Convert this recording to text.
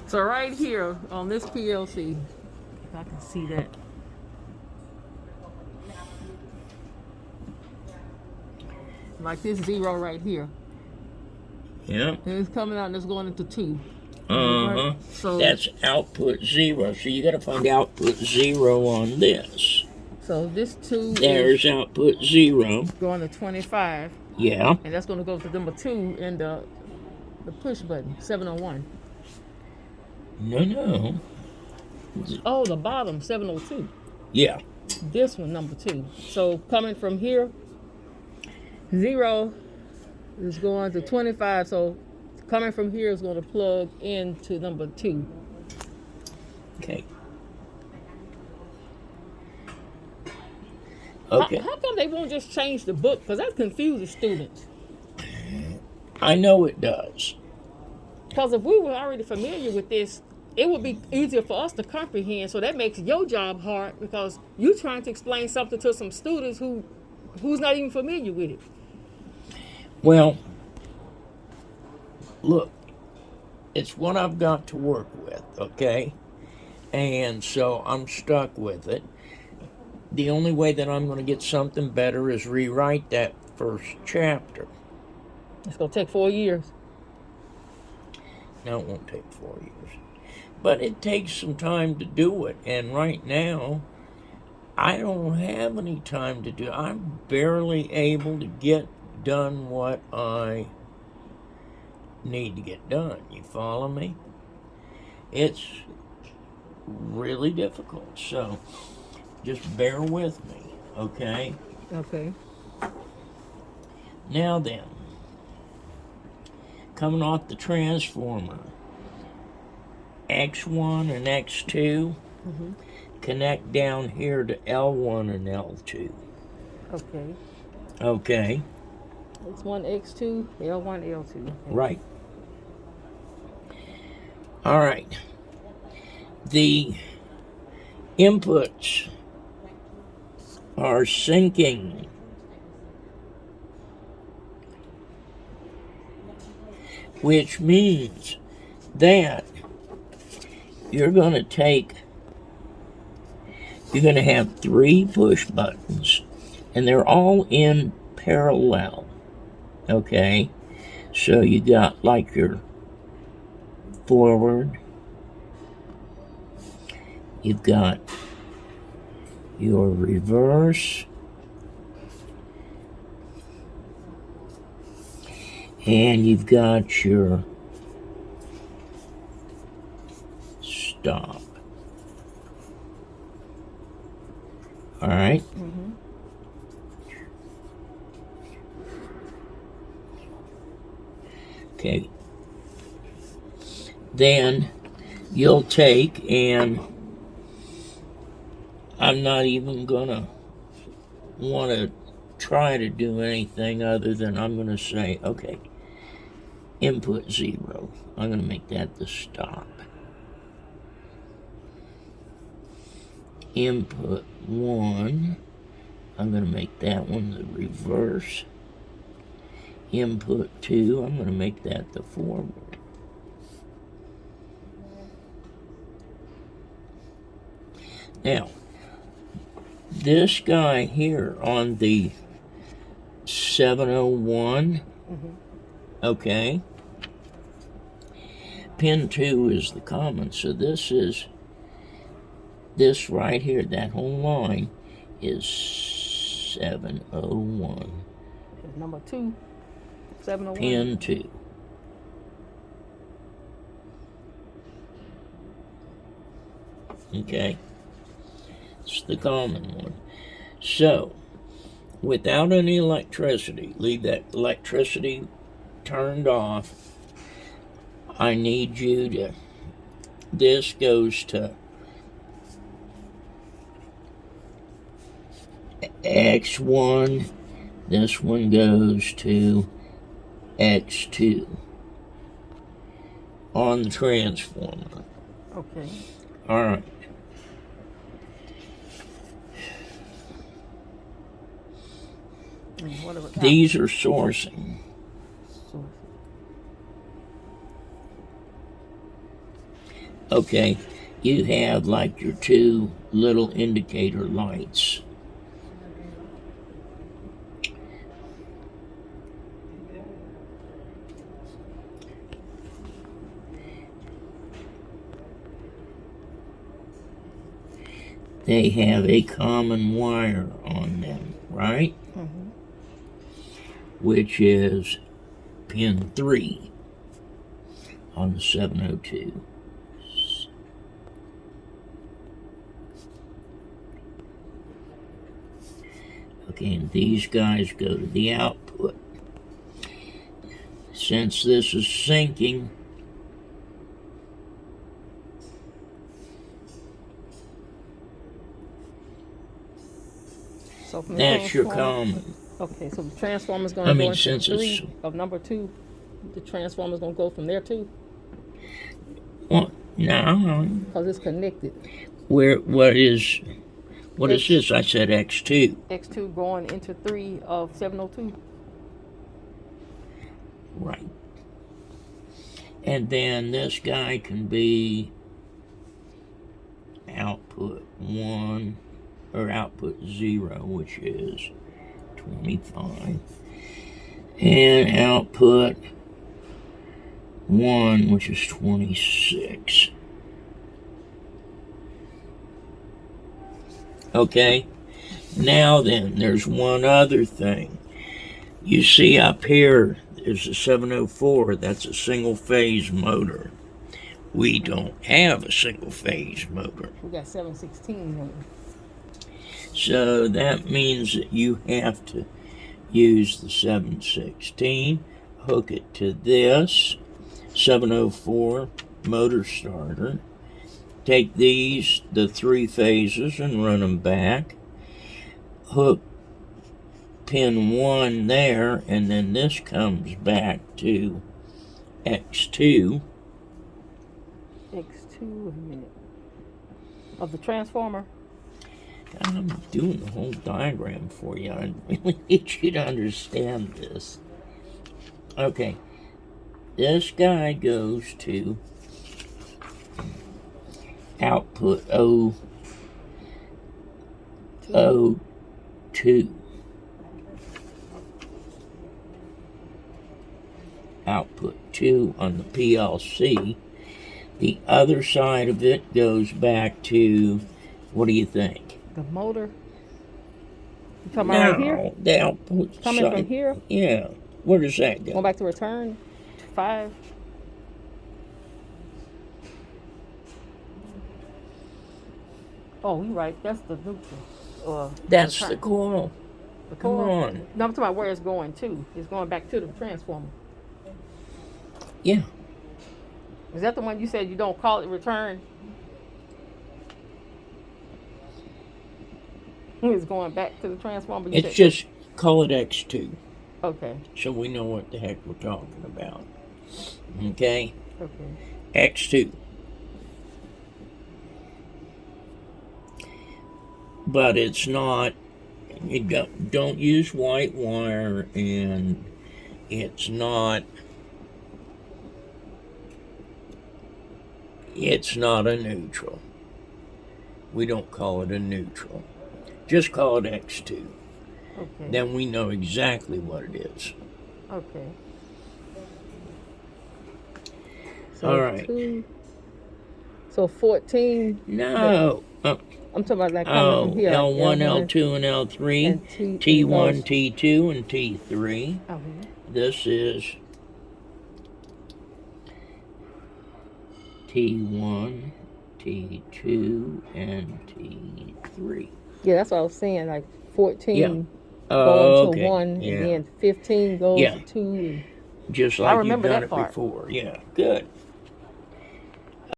So right here on this PLC, if I can see that. Like this 0 right here. Yeah. And it's coming out and it's going into 2. Uh-huh. So that's output 0. So you got to find output 0 on this. So this 2 There's is output 0. going to 25. Yeah. And that's going to go to number 2 in the push button, 701. No. Oh, the bottom, 702. Yeah. This one, number 2. So coming from here, 0 is going to 25. So coming from here is going to plug into number 2. Okay. Okay. How come they won't just change the book? Because that confuses students. I know it does. Because if we were already familiar with this, it would be easier for us to comprehend. So that makes your job hard because you're trying to explain something to some students who's not even familiar with it. Well, look, it's what I've got to work with, okay? And so I'm stuck with it. The only way that I'm going to get something better is rewrite that first chapter. It's going to take 4 years. No, it won't take 4 years. But it takes some time to do it. And right now, I don't have any time to do it. I'm barely able to get done what I need to get done. You follow me? It's really difficult. So just bear with me, okay? Okay. Now then, coming off the transformer, X1 and X2 connect down here to L1 and L2. Okay. Okay. X1, X2, L1, L2. Okay. Right. All right. The inputs are syncing. Which means that you're going to have 3 push buttons, and they're all in parallel. Okay? So you got like your forward, you've got your reverse, and you've got your stop. All right? Okay. Then you'll take, and I'm not even gonna want to try to do anything other than I'm gonna say, okay, input 0. I'm gonna make that the stop. Input 1, I'm gonna make that one the reverse. Input 2, I'm gonna make that the forward. Now, this guy here on the 701, okay, pin 2 is the common, so this right here, that whole line is 701. Number 2, 701. Pin 2. Okay. It's the common one. So, without any electricity, leave that electricity turned off. I need you to, this goes to X1, this one goes to X2 on the transformer. Okay. All right. These are sourcing. Okay, you have like your two little indicator lights. They have a common wire on them, right? Mm-hmm. Which is pin 3 on the 702. Okay, and these guys go to the output. Since this is syncing, So from that's your transformer- common. Okay, so the transformer's I going to go mean, into since it's- 3 of number 2. The transformer's going to go from there too, Well, no, because it's connected. what is X- this? I said X2. X2 going into 3 of 702. Right. And then this guy can be output 1 or output 0, which is 25, and output 1, which is 26. Okay, now then, there's one other thing. You see up here is a 704, that's a single phase motor. We don't have a single phase motor. We got 716. So that means that you have to use the 716, hook it to this 704 motor starter, take these, the 3 phases, and run them back, hook pin 1 there, and then this comes back to X2. X2, wait a minute. Of the transformer? I'm doing the whole diagram for you. I really need you to understand this. Okay, this guy goes to output 002. Output 2 on the PLC. The other side of it goes back to, what do you think? The motor? You talking about right here? The output Coming side. from here? Yeah. Where does that go? Going back to return? 5? Oh, you're right. That's the neutral. That's return. the coil. The Come coil. on. No, I'm talking about where it's going to. It's going back to the transformer. Yeah. Is that the one you said you don't call it return? It's going back to the transformer. You It's said- just, call it X2, Okay. so we know what the heck we're talking about. Okay? Okay. X2. But it's not, you don't use white wire, and it's not a neutral. We don't call it a neutral. Just call it X2. Okay. Then we know exactly what it is. Okay. So All right. 2, so 14. No. I'm talking about like coming from here. L1, L2, and L3. and T1, those- T2, and T3. Okay. This is T1, T2, and T3. Yeah, that's what I was saying. Like 14 Yeah. going Okay. to 1, Yeah. and then 15 goes Yeah. to 2. Just I like you've remember done that it part. before. Yeah, good.